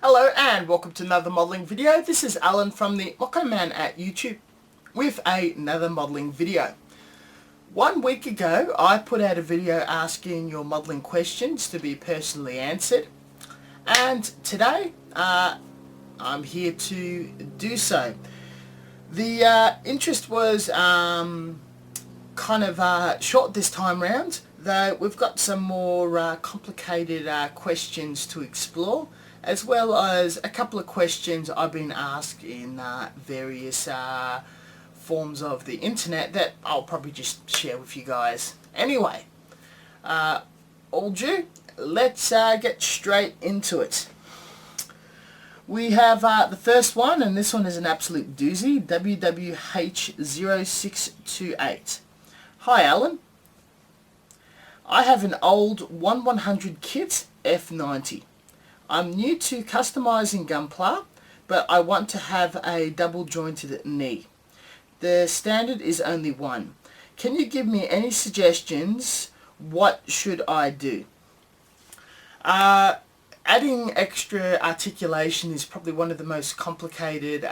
Hello and welcome to another modelling video. This is Alan from the mokanaman at YouTube with another modelling video. 1 week ago I put out a video asking your modelling questions to be personally answered, and today I'm here to do so. The interest was kind of short this time round, though we've got some more complicated questions to explore, as well as a couple of questions I've been asked in various forms of the internet that I'll probably just share with you guys. Anyway, all due, let's get straight into it. We have the first one, and this one is an absolute doozy, WWH0628. Hi Alan, I have an old 1/100 kit F90. I'm new to customizing gunpla, but I want to have a double jointed knee. The standard is only one. Can you give me any suggestions? What should I do? Adding extra articulation is probably one of the most complicated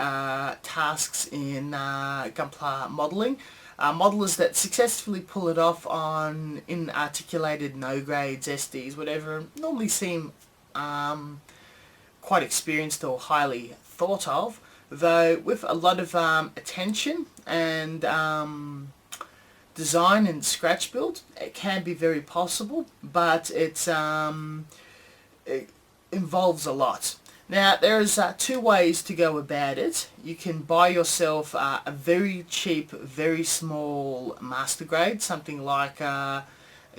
tasks in gunpla modelling. Modelers that successfully pull it off on inarticulated no grades, SDs, whatever, normally seem quite experienced or highly thought of, though with a lot of attention and design and scratch build it can be very possible, but it involves a lot. Now there's two ways to go about it. You can buy yourself a very cheap, very small master grade, something like a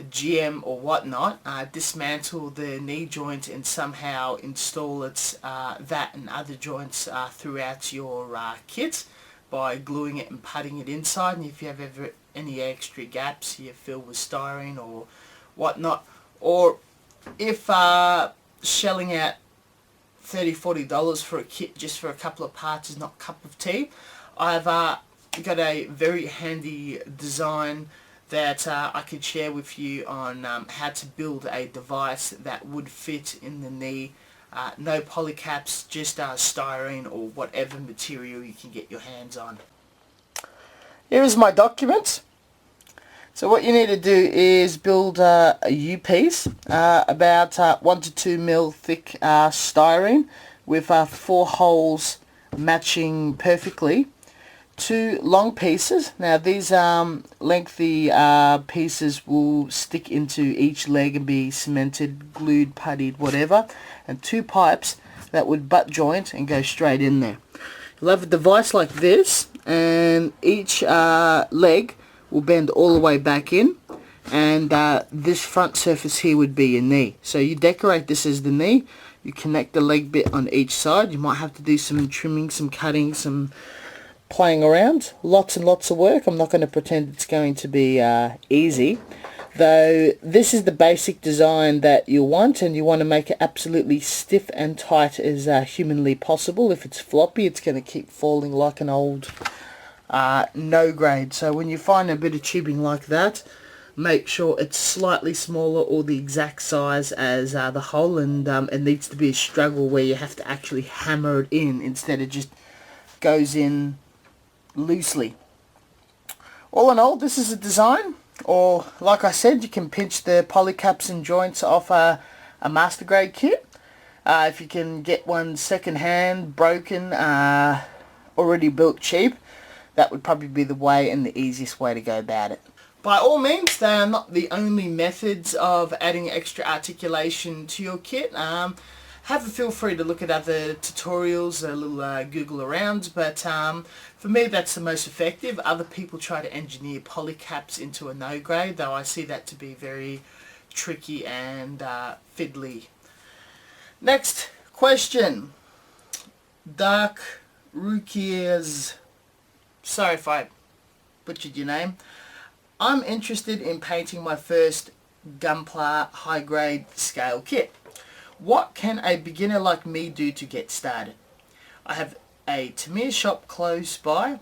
GM or whatnot, dismantle the knee joint and somehow install its that and other joints throughout your kit by gluing it and putting it inside, and if you have ever any extra gaps you fill with styrene or whatnot, or if shelling out $30–40 for a kit just for a couple of parts is not a cup of tea, I've got a very handy design that I could share with you on how to build a device that would fit in the knee. No polycaps, just styrene or whatever material you can get your hands on. Here is my document. So what you need to do is build a U-piece, about 1 to 2 mil thick styrene with 4 holes matching perfectly. 2 long pieces. Now these lengthy pieces will stick into each leg and be cemented, glued, puttied, whatever, and 2 pipes that would butt joint and go straight in there. You'll have a device like this, and each leg will bend all the way back in, and this front surface here would be your knee. So you decorate this as the knee, you connect the leg bit on each side. You might have to do some trimming, some cutting, some playing around, lots and lots of work. I'm not going to pretend it's going to be easy, though this is the basic design that you want, and you want to make it absolutely stiff and tight as humanly possible. If it's floppy it's going to keep falling like an old no grade. So when you find a bit of tubing like that, make sure it's slightly smaller or the exact size as the hole, and it needs to be a struggle where you have to actually hammer it in instead of just goes in loosely. All in all, this is a design, or like I said, you can pinch the polycaps and joints off a master grade kit. If you can get one second hand, broken, already built cheap, that would probably be the way and the easiest way to go about it. By all means, they are not the only methods of adding extra articulation to your kit. Feel free to look at other tutorials, a little Google around, but for me that's the most effective. Other people try to engineer polycaps into a no grade, though I see that to be very tricky and fiddly. Next question. Dark Rukiers. Sorry if I butchered your name. I'm interested in painting my first gunpla high grade scale kit. What can a beginner like me do to get started? I have a Tamiya shop close by.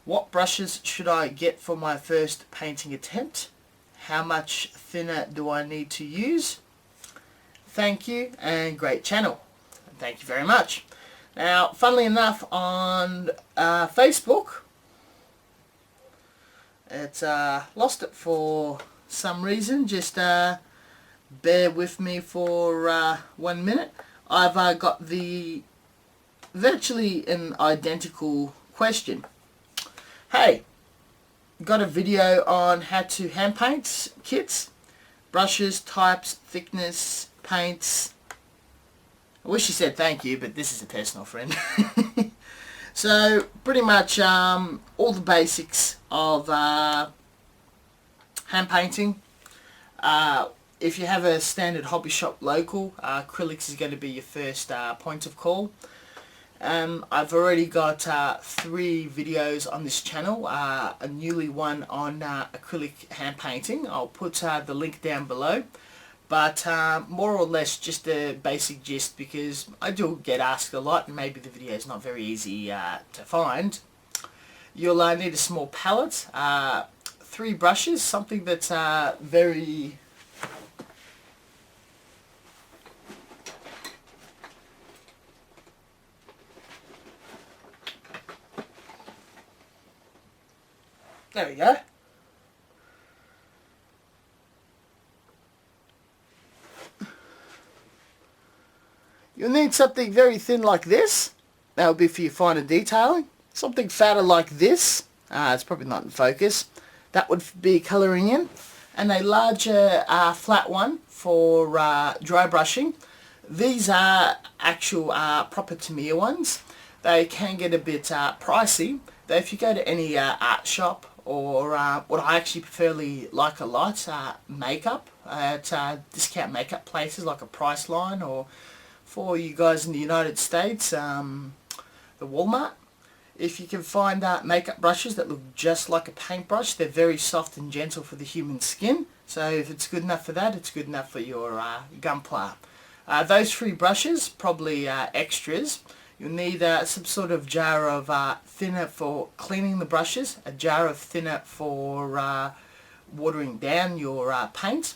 What brushes should I get for my first painting attempt? How much thinner do I need to use? Thank you and great channel. Thank you very much. Now, funnily enough, on Facebook, it's lost it for some reason. Just bear with me for 1 minute. I've got the virtually an identical question. Hey, got a video on how to hand paint kits, brushes, types, thickness, paints. I wish you said thank you, but this is a personal friend. So pretty much all the basics of hand painting. If you have a standard hobby shop local, acrylics is going to be your first point of call. I've already got 3 videos on this channel, a newly one on acrylic hand painting. I'll put the link down below. But more or less just a basic gist, because I do get asked a lot and maybe the video is not very easy to find. You'll need a small palette, 3 brushes, something that's very... There we go. You'll need something very thin like this. That will be for your finer detailing. Something fatter like this. It's probably not in focus. That would be colouring in. And a larger flat one for dry brushing. These are actual proper Tamiya ones. They can get a bit pricey. Though if you go to any art shop or what I actually preferably like a lot, makeup at discount makeup places like a Priceline, or for you guys in the United States, the Walmart. If you can find makeup brushes that look just like a paintbrush, they're very soft and gentle for the human skin. So if it's good enough for that, it's good enough for your gunpla. Those 3 brushes, probably extras. You'll need some sort of jar of thinner for cleaning the brushes, a jar of thinner for watering down your paint.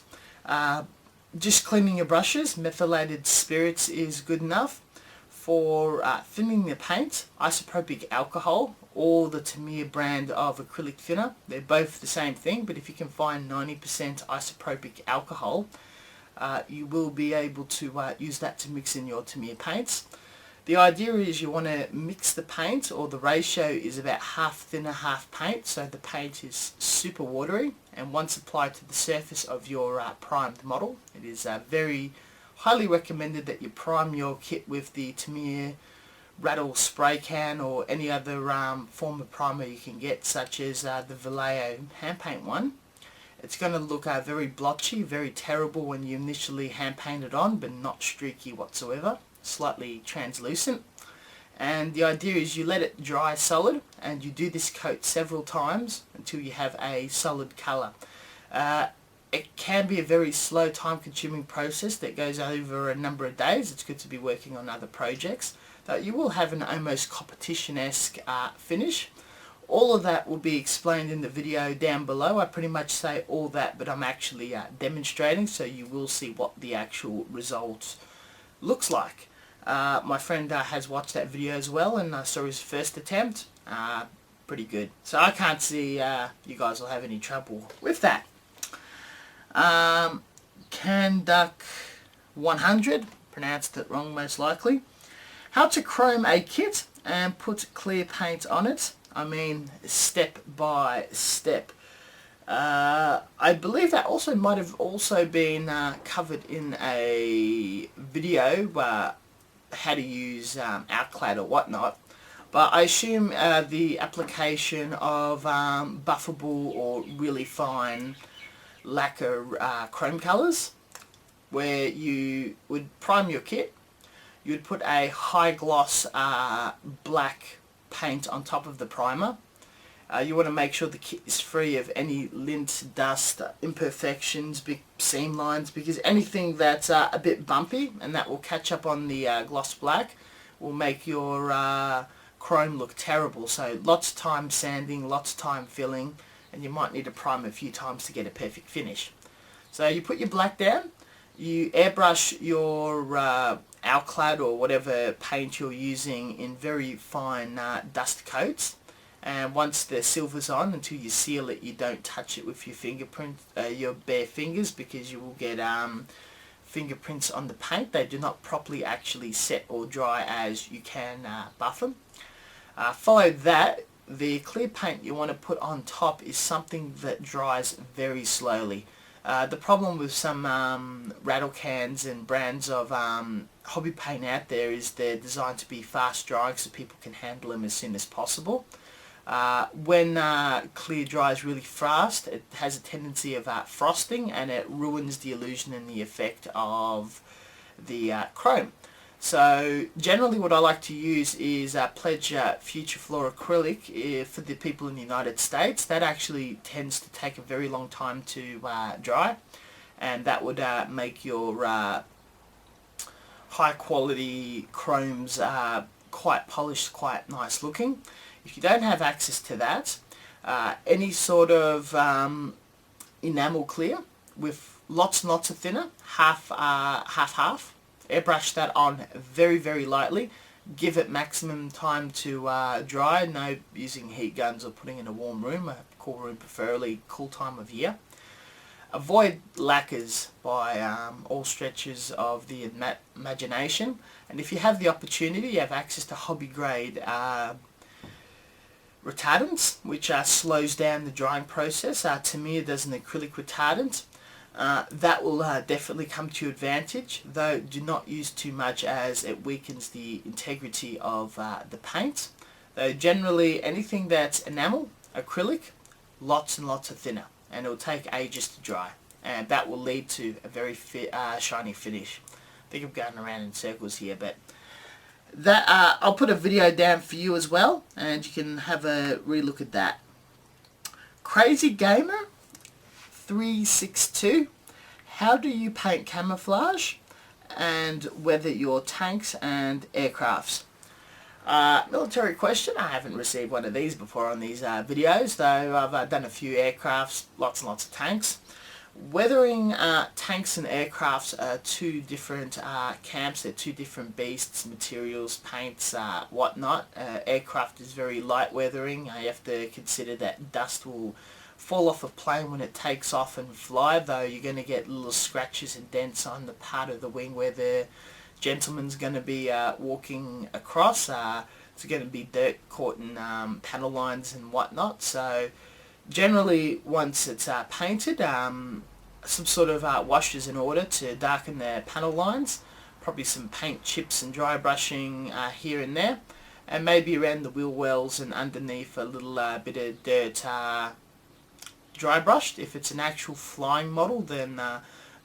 Just cleaning your brushes, methylated spirits is good enough. For thinning the paint, isopropyl alcohol or the Tamiya brand of acrylic thinner. They're both the same thing, but if you can find 90% isopropyl alcohol, you will be able to use that to mix in your Tamiya paints. The idea is you want to mix the paint, or the ratio is about half thinner, half paint, so the paint is super watery, and once applied to the surface of your primed model, it is very highly recommended that you prime your kit with the Tamiya Rattle spray can or any other form of primer you can get, such as the Vallejo hand paint one. It's going to look very blotchy, very terrible when you initially hand paint it on, but not streaky whatsoever. Slightly translucent. And the idea is you let it dry solid, and you do this coat several times until you have a solid colour. It can be a very slow, time consuming process that goes over a number of days. It's good to be working on other projects. Though you will have an almost competition-esque finish. All of that will be explained in the video down below. I pretty much say all that, but I'm actually demonstrating, so you will see what the actual result looks like. My friend has watched that video as well, and I saw his first attempt. Pretty good. So I can't see you guys will have any trouble with that. Canduck 100, pronounced it wrong most likely. How to chrome a kit and put clear paint on it. I mean, step by step. I believe that also might have also been covered in a video how to use Outclad or whatnot, but I assume the application of buffable or really fine lacquer chrome colours, where you would prime your kit, you would put a high gloss black paint on top of the primer. You want to make sure the kit is free of any lint, dust, imperfections, big seam lines, because anything that's a bit bumpy and that will catch up on the gloss black will make your chrome look terrible. So lots of time sanding, lots of time filling, and you might need to prime a few times to get a perfect finish. So you put your black down, you airbrush your alclad or whatever paint you're using in very fine dust coats. And once the silver's on, until you seal it, you don't touch it with your your bare fingers, because you will get fingerprints on the paint. They do not properly actually set or dry as you can buff them. Follow that. The clear paint you want to put on top is something that dries very slowly. The problem with some rattle cans and brands of hobby paint out there is they're designed to be fast drying so people can handle them as soon as possible. When clear dries really fast, it has a tendency of frosting, and it ruins the illusion and the effect of the chrome. So generally what I like to use is Pledge Future Floor acrylic for the people in the United States. That actually tends to take a very long time to dry, and that would make your high quality chromes quite polished, quite nice looking. If you don't have access to that, any sort of enamel clear with lots and lots of thinner, half, airbrush that on very, very lightly. Give it maximum time to dry. No using heat guns or putting in a warm room, a cool room, preferably cool time of year. Avoid lacquers by all stretches of the imagination. And if you have the opportunity, you have access to hobby grade retardants, which slows down the drying process. Tamiya does an acrylic retardant. That will definitely come to your advantage, though do not use too much as it weakens the integrity of the paint. Though generally anything that's enamel, acrylic, lots and lots of thinner, and it will take ages to dry, and that will lead to a very shiny finish. I think I'm going around in circles here, but that I'll put a video down for you as well, and you can have a relook at that. Crazy Gamer 362, how do you paint camouflage and weather your tanks and aircrafts? Military question. I haven't received one of these before on these videos, though I've done a few aircrafts, lots and lots of tanks. Weathering tanks and aircrafts are two different camps. They're two different beasts, materials, paints, whatnot. Aircraft is very light weathering. You have to consider that dust will fall off a plane when it takes off and fly, though you're going to get little scratches and dents on the part of the wing where the gentleman's going to be walking across. It's going to be dirt caught in panel lines and whatnot. So generally, once it's painted, some sort of wash is in order to darken the panel lines. Probably some paint chips and dry brushing here and there, and maybe around the wheel wells and underneath a little bit of dirt dry brushed. If it's an actual flying model, then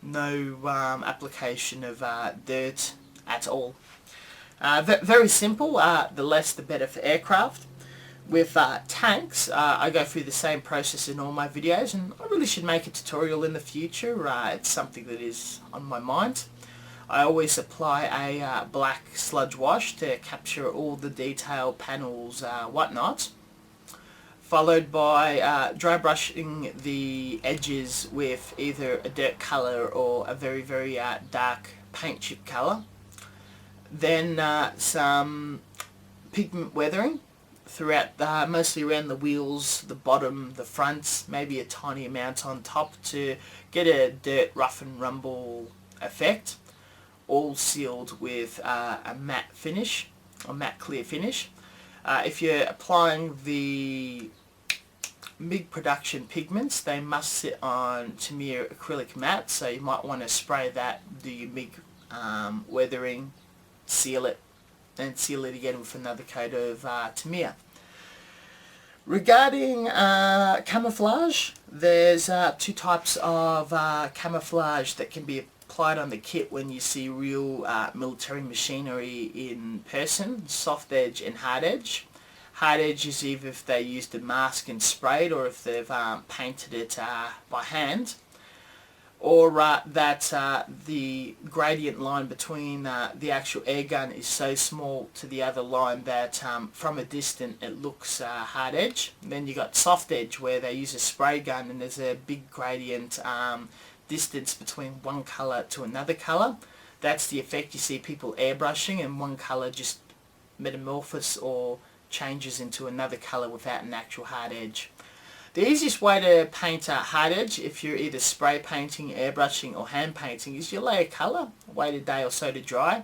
no application of dirt at all. Very simple. The less the better for aircraft. With tanks, I go through the same process in all my videos, and I really should make a tutorial in the future. It's something that is on my mind. I always apply a black sludge wash to capture all the detail, panels, whatnot, followed by dry brushing the edges with either a dirt colour or a very, very dark paint chip colour. Then some pigment weathering throughout, mostly around the wheels, the bottom, the fronts, maybe a tiny amount on top to get a dirt rough and rumble effect, all sealed with a matte finish, or matte clear finish. If you're applying the MIG production pigments, they must sit on Tamiya acrylic matte, so you might want to spray that, do your MIG weathering, seal it, and seal it again with another coat of Tamiya. Regarding camouflage, there's two types of camouflage that can be applied on the kit when you see real military machinery in person: soft edge and hard edge. Hard edge is either if they used a mask and sprayed, or if they've painted it by hand, or that the gradient line between the actual air gun is so small to the other line that from a distance it looks hard edge. And then you got soft edge, where they use a spray gun and there's a big gradient distance between one colour to another colour. That's the effect you see people airbrushing, and one colour just metamorphoses or changes into another colour without an actual hard edge. The easiest way to paint a hard edge, if you're either spray painting, airbrushing or hand painting, is you lay a colour, wait a day or so to dry,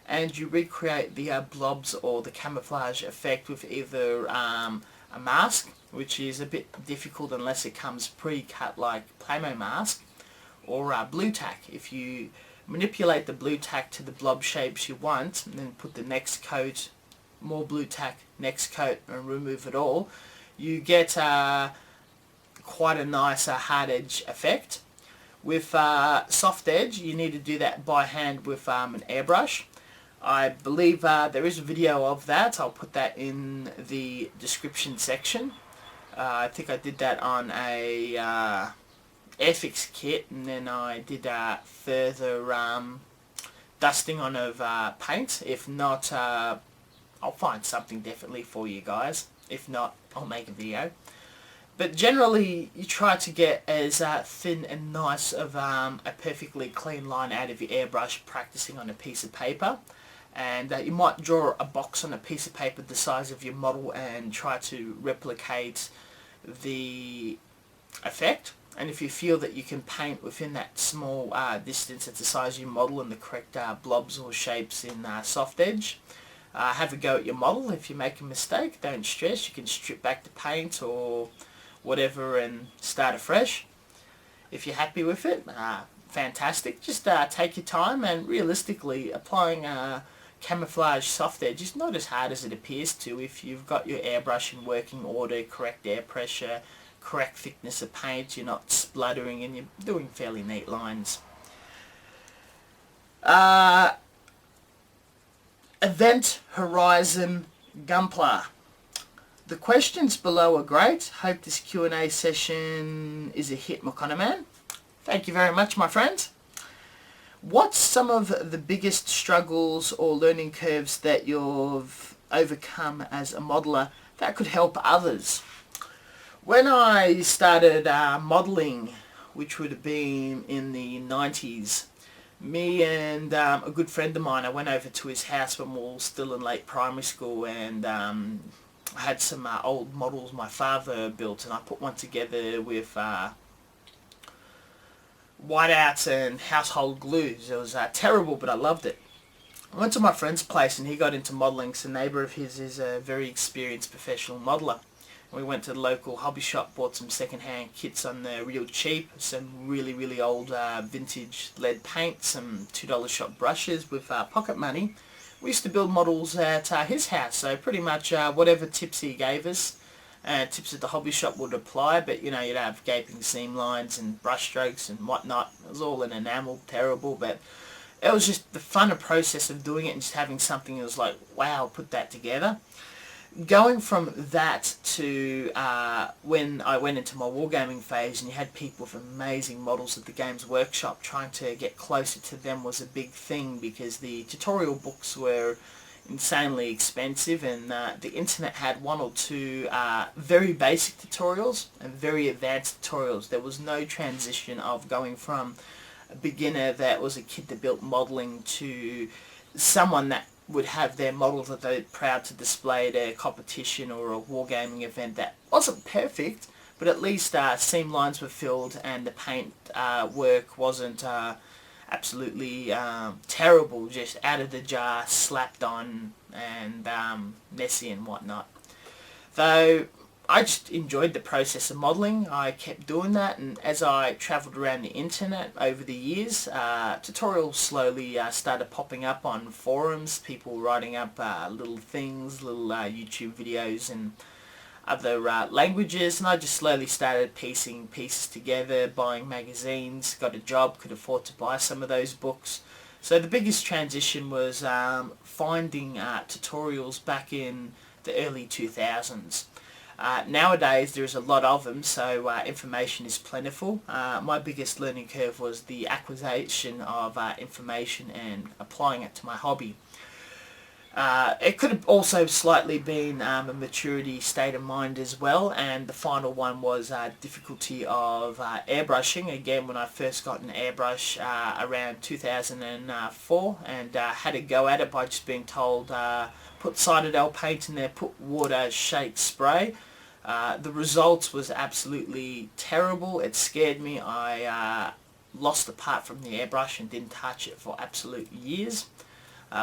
and you recreate the blobs or the camouflage effect with either a mask, which is a bit difficult unless it comes pre-cut like plamo mask, or blue tack. If you manipulate the blue tack to the blob shapes you want and then put the next coat, more blue tack, next coat, and remove it all, you get quite a nice hard edge effect. With soft edge, you need to do that by hand with an airbrush. I believe there is a video of that. I'll put that in the description section. I think I did that on a Airfix kit, and then I did further dusting on of paint. If not, I'll find something definitely for you guys. If not, I'll make a video. But generally, you try to get as thin and nice of a perfectly clean line out of your airbrush practicing on a piece of paper. And you might draw a box on a piece of paper the size of your model and try to replicate the effect. And if you feel that you can paint within that small distance at the size of your model and the correct blobs or shapes in soft edge, have a go at your model. If you make a mistake, don't stress. You can strip back the paint or whatever and start afresh. If you're happy with it, fantastic. Just take your time, and realistically, applying camouflage soft edge is not as hard as it appears to if you've got your airbrush in working order, correct air pressure, correct thickness of paint, you're not spluttering, and you're doing fairly neat lines. Event Horizon Gunpla. The questions below are great. Hope this Q&A session is a hit, mokanaman. Thank you very much, my friends. What's some of the biggest struggles or learning curves that you've overcome as a modeler that could help others? When I started modeling, which would have been in the 90s, me and a good friend of mine, I went over to his house when we were still in late primary school, and I had some old models my father built, and I put one together with whiteouts and household glues. It was terrible, but I loved it. I went to my friend's place and he got into modelling. So a neighbour of his is a very experienced professional modeller. We went to the local hobby shop, bought some second-hand kits on the real cheap, some really old vintage lead paint, some $2 shop brushes with pocket money. We used to build models at his house, so pretty much whatever tips he gave us, tips at the hobby shop would apply, but you know, you'd have gaping seam lines and brush strokes and whatnot. It was all in enamel, terrible, but it was just the fun process of doing it and just having something that was like, wow, put that together. Going from that to when I went into my wargaming phase, and you had people with amazing models at the Games Workshop, trying to get closer to them was a big thing because the tutorial books were insanely expensive, and the internet had one or two very basic tutorials and very advanced tutorials. There was no transition of going from a beginner that was a kid that built modeling to someone that would have their models that they're proud to display at a competition or a wargaming event that wasn't perfect, but at least seam lines were filled and the paint work wasn't absolutely terrible, just out of the jar, slapped on, and messy and whatnot. Though I just enjoyed the process of modelling, I kept doing that, and as I travelled around the internet over the years, tutorials slowly started popping up on forums, people writing up little things, little YouTube videos and other languages, and I just slowly started piecing pieces together, buying magazines, got a job, could afford to buy some of those books. So the biggest transition was finding tutorials back in the early 2000s. Nowadays there's a lot of them, so information is plentiful. My biggest learning curve was the acquisition of information and applying it to my hobby. It could have also slightly been a maturity state of mind as well, and the final one was difficulty of airbrushing. Again, when I first got an airbrush around 2004 and had a go at it by just being told put Citadel paint in there, put water, shake, spray. The results was absolutely terrible. It scared me. I lost the part from the airbrush and didn't touch it for absolute years.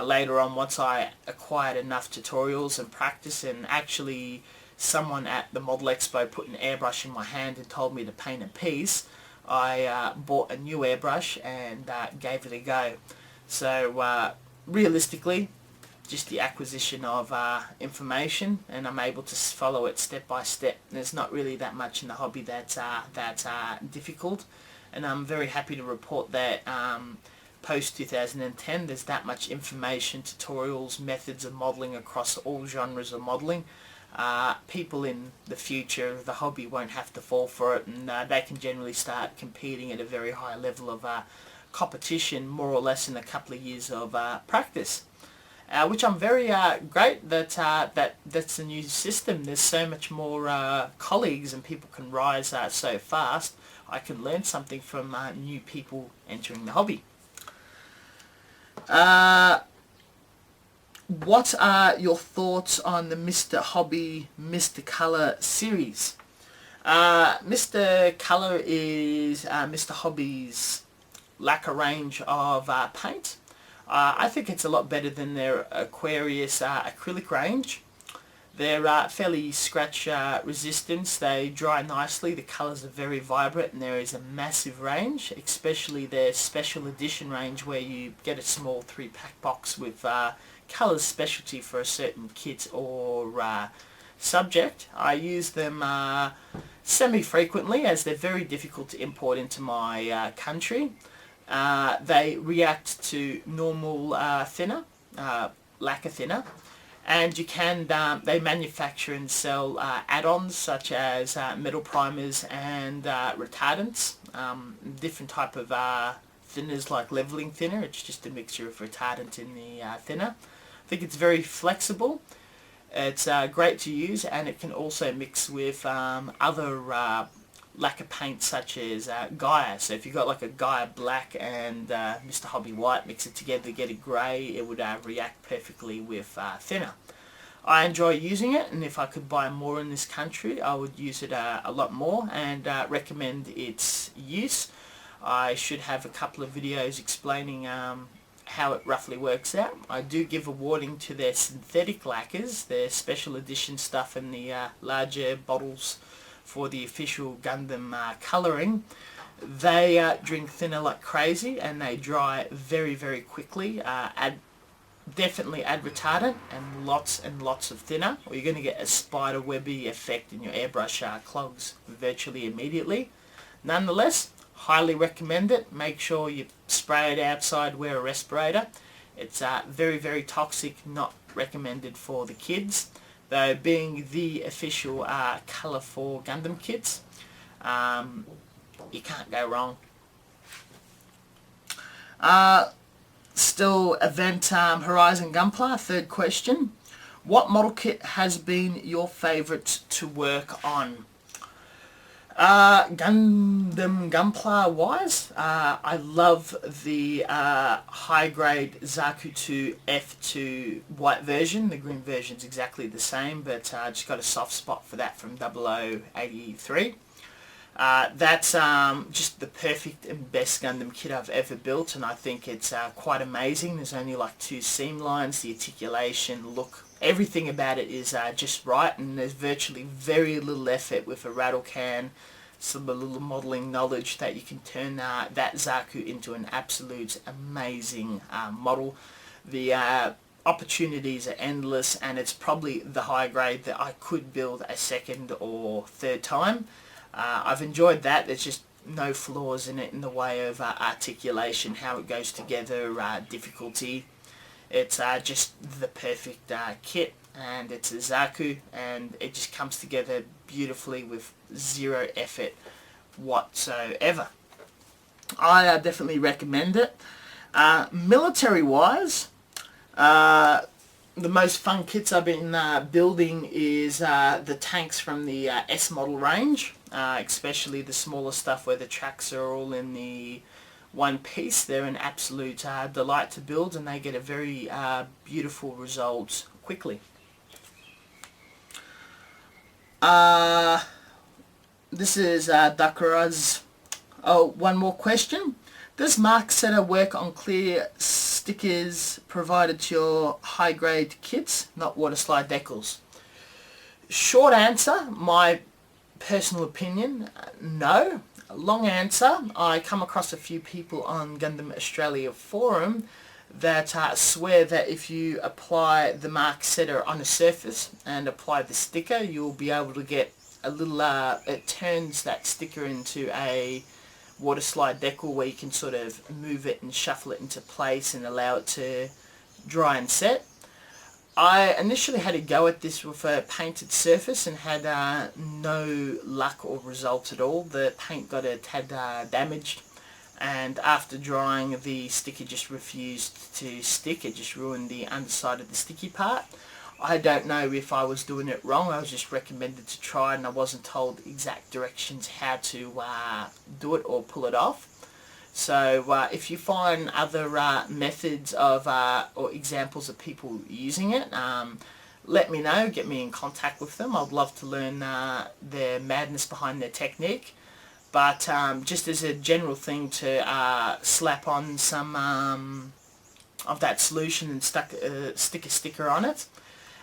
Later on, once I acquired enough tutorials and practice, and actually someone at the Model Expo put an airbrush in my hand and told me to paint a piece, I bought a new airbrush and gave it a go. So realistically, just the acquisition of information, and I'm able to follow it step by step. There's not really that much in the hobby that's difficult, and I'm very happy to report that post 2010 there's that much information, tutorials, methods of modelling across all genres of modelling. People in the future of the hobby won't have to fall for it, and they can generally start competing at a very high level of competition more or less in a couple of years of practice. Which I'm very great that that's a new system. There's so much more colleagues, and people can rise so fast. I can learn something from new people entering the hobby. What are your thoughts on the Mr. Hobby, Mr. Colour series? Mr. Colour is Mr. Hobby's lacquer range of paint. I think it's a lot better than their Aquarius acrylic range. They're fairly scratch resistant, they dry nicely, the colours are very vibrant, and there is a massive range, especially their special edition range where you get a small 3-pack box with colours specialty for a certain kit or subject. I use them semi-frequently as they're very difficult to import into my country. They react to normal thinner, lacquer thinner, and you can they manufacture and sell add-ons such as metal primers and retardants, different type of thinners like leveling thinner. It's just a mixture of retardant in the thinner. I think it's very flexible. It's great to use, and it can also mix with other lacquer paints such as Gaia. So if you've got like a Gaia black and Mr. Hobby white, mix it together, get a grey, it would react perfectly with thinner. I enjoy using it, and if I could buy more in this country I would use it a lot more, and recommend its use. I should have a couple of videos explaining how it roughly works out. I do give a warning to their synthetic lacquers, their special edition stuff in the larger bottles for the official Gundam colouring. They drink thinner like crazy, and they dry very, very quickly. Definitely add retardant and lots of thinner, or you're going to get a spider webby effect in your airbrush clogs virtually immediately. Nonetheless, highly recommend it. Make sure you spray it outside, wear a respirator. It's very, very toxic, not recommended for the kids. Though being the official colour for Gundam kits, you can't go wrong. Still Event Horizon Gunpla, third question. What model kit has been your favourite to work on? Gundam Gunpla wise, I love the high grade Zaku 2 F2 white version. The green version's exactly the same, but I just got a soft spot for that from 0083. That's just the perfect and best Gundam kit I've ever built, and I think it's quite amazing. There's only like 2 seam lines, the articulation, look, everything about it is just right, and there's virtually very little effort with a rattle can, some little modelling knowledge that you can turn that Zaku into an absolute amazing model. The opportunities are endless, and it's probably the high grade that I could build a second or third time. I've enjoyed that. There's just no flaws in it in the way of articulation, how it goes together, difficulty. It's just the perfect kit, and it's a Zaku, and it just comes together beautifully with zero effort whatsoever. I definitely recommend it. Military wise, the most fun kits I've been building is the tanks from the S model range, especially the smaller stuff where the tracks are all in the one piece. They're an absolute delight to build, and they get a very beautiful result quickly. This is Dakaraz. Oh, one more question. Does Mark Setter work on clear stickers provided to your high-grade kits, not water slide decals? Short answer, my personal opinion, no. Long answer, I come across a few people on Gundam Australia forum that swear that if you apply the Mark Setter on a surface and apply the sticker, you'll be able to get a little, it turns that sticker into a water slide decal where you can sort of move it and shuffle it into place and allow it to dry and set. I initially had a go at this with a painted surface and had no luck or result at all. The paint got a tad damaged, and after drying the sticker just refused to stick. It just ruined the underside of the sticky part. I don't know if I was doing it wrong. I was just recommended to try, and I wasn't told exact directions how to do it or pull it off. So if you find other methods of or examples of people using it, let me know, get me in contact with them. I'd love to learn their madness behind their technique. But just as a general thing to slap on some of that solution and stick a sticker on it.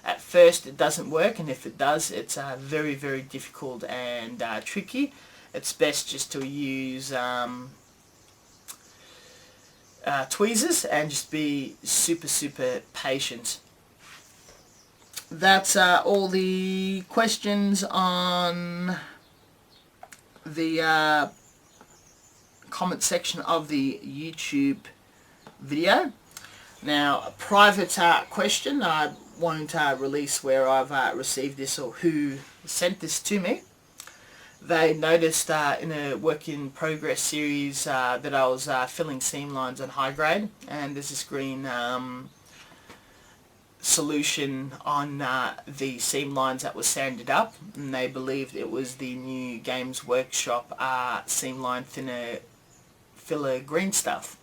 At first it doesn't work, and if it does, it's very, very difficult and tricky. It's best just to use tweezers and just be super patient. That's all the questions on the comment section of the YouTube video. Now, a private question, I won't release where I've received this or who sent this to me. They noticed in a work in progress series that I was filling seam lines on high grade, and there's this green solution on the seam lines that was sanded up, and they believed it was the new Games Workshop seam line thinner filler green stuff.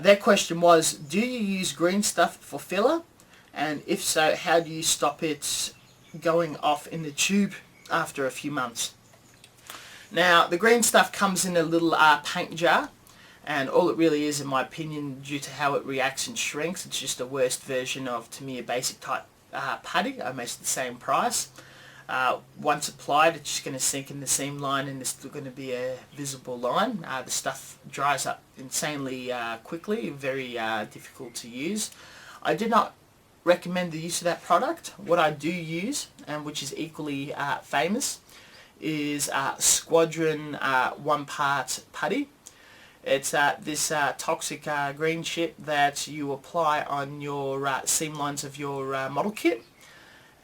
Their question was, do you use green stuff for filler? And if so, how do you stop it going off in the tube after a few months? Now, the green stuff comes in a little paint jar, and all it really is, in my opinion, due to how it reacts and shrinks, it's just a worse version of, to me, a basic type putty, almost the same price. Once applied, it's just going to sink in the seam line, and there's still going to be a visible line. The stuff dries up insanely quickly, very difficult to use. I did not recommend the use of that product. What I do use, and which is equally famous, is Squadron 1-part putty. It's this toxic green shit that you apply on your seam lines of your model kit,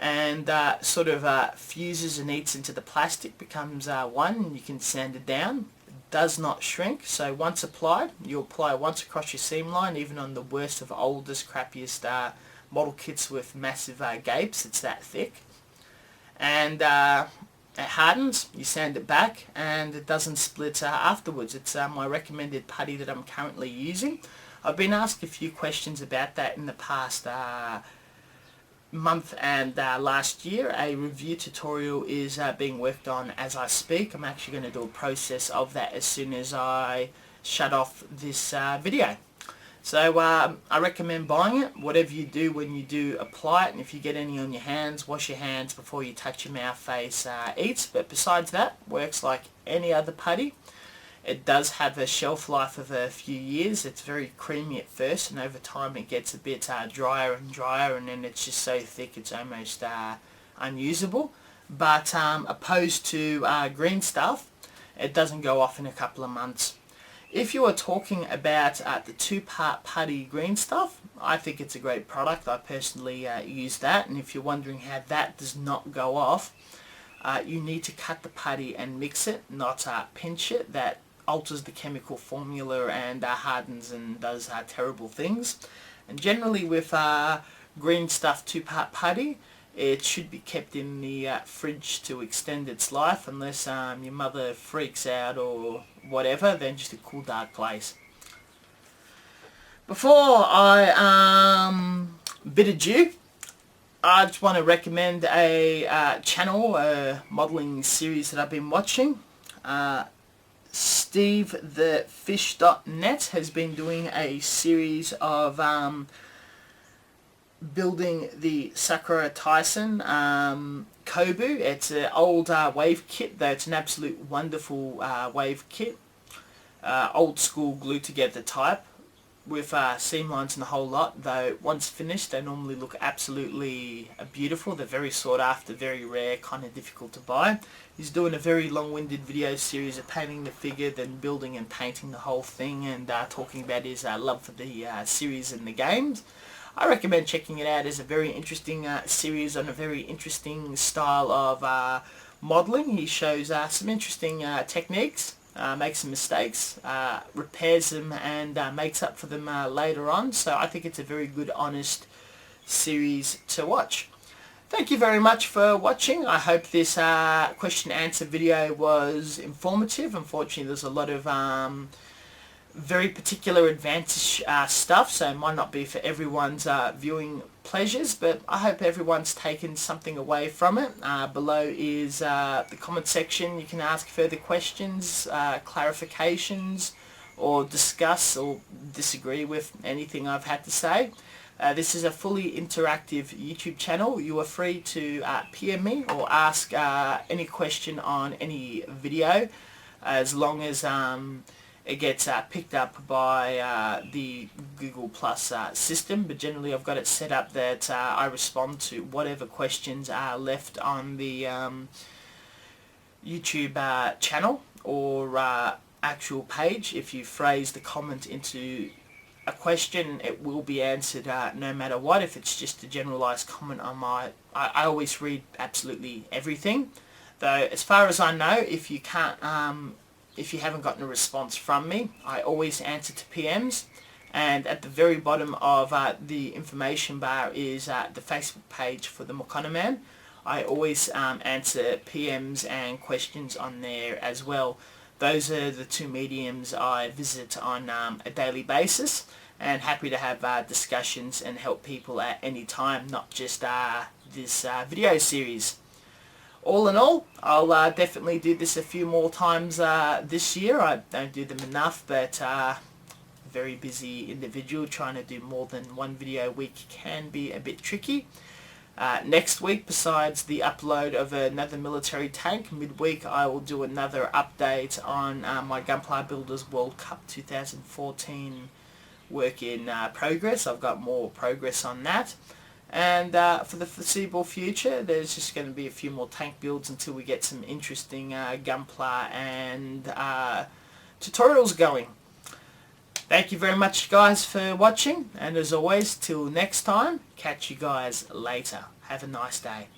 and sort of fuses and eats into the plastic, becomes one, and you can sand it down. It does not shrink, so once applied, you apply once across your seam line, even on the worst of oldest, crappiest model kits with massive gapes. It's that thick, and it hardens, you sand it back, and it doesn't split afterwards. It's my recommended putty that I'm currently using. I've been asked a few questions about that in the past month and last year. A review tutorial is being worked on as I speak. I'm actually going to do a process of that as soon as I shut off this video. So I recommend buying it. Whatever you do when you do apply it, and if you get any on your hands, wash your hands before you touch your mouth, face, eat. But besides that, works like any other putty. It does have a shelf life of a few years. It's very creamy at first, and over time it gets a bit drier and drier, and then it's just so thick it's almost unusable. But opposed to green stuff, it doesn't go off in a couple of months. If you are talking about the 2-part putty green stuff, I think it's a great product. I personally use that, and if you're wondering how that does not go off, you need to cut the putty and mix it, not pinch it. That alters the chemical formula and hardens and does terrible things. And generally with green stuff 2-part putty. It should be kept in the fridge to extend its life, unless your mother freaks out or whatever, then just a cool dark place. Before I bid adieu, I just want to recommend a channel, a modelling series that I've been watching. stevethefishdotnet has been doing a series of building the Sakura Tyson Koubu. It's an old wave kit, though it's an absolute wonderful wave kit. Old school glue together type with seam lines and the whole lot, though once finished they normally look absolutely beautiful. They're very sought after, very rare, kind of difficult to buy. He's doing a very long-winded video series of painting the figure, then building and painting the whole thing, and talking about his love for the series and the games. I recommend checking it out. It's a very interesting series on a very interesting style of modelling. He shows some interesting techniques, makes some mistakes, repairs them, and makes up for them later on. So I think it's a very good, honest series to watch. Thank you very much for watching. I hope this question answer video was informative. Unfortunately, there's a lot of very particular advantage stuff, so it might not be for everyone's viewing pleasures, but I hope everyone's taken something away from it. Below is the comment section. You can ask further questions, clarifications, or discuss or disagree with anything I've had to say. This is a fully interactive YouTube channel. You are free to PM me or ask any question on any video, as long as it gets picked up by the Google Plus system. But generally I've got it set up that I respond to whatever questions are left on the YouTube channel or actual page. If you phrase the comment into a question, it will be answered no matter what. If it's just a generalized comment, I always read absolutely everything. Though as far as I know, if you can't if you haven't gotten a response from me, I always answer to PMs, and at the very bottom of the information bar is the Facebook page for the Mokanaman. I always answer PMs and questions on there as well. Those are the two mediums I visit on a daily basis, and happy to have discussions and help people at any time, not just this video series. All in all, I'll definitely do this a few more times this year. I don't do them enough, but very busy individual, trying to do more than one video a week can be a bit tricky. Next week, besides the upload of another military tank, midweek I will do another update on my Gunpla Builders World Cup 2014 work in progress. I've got more progress on that. And for the foreseeable future, there's just going to be a few more tank builds until we get some interesting Gunpla and tutorials going. Thank you very much guys for watching, and as always, till next time, catch you guys later. Have a nice day.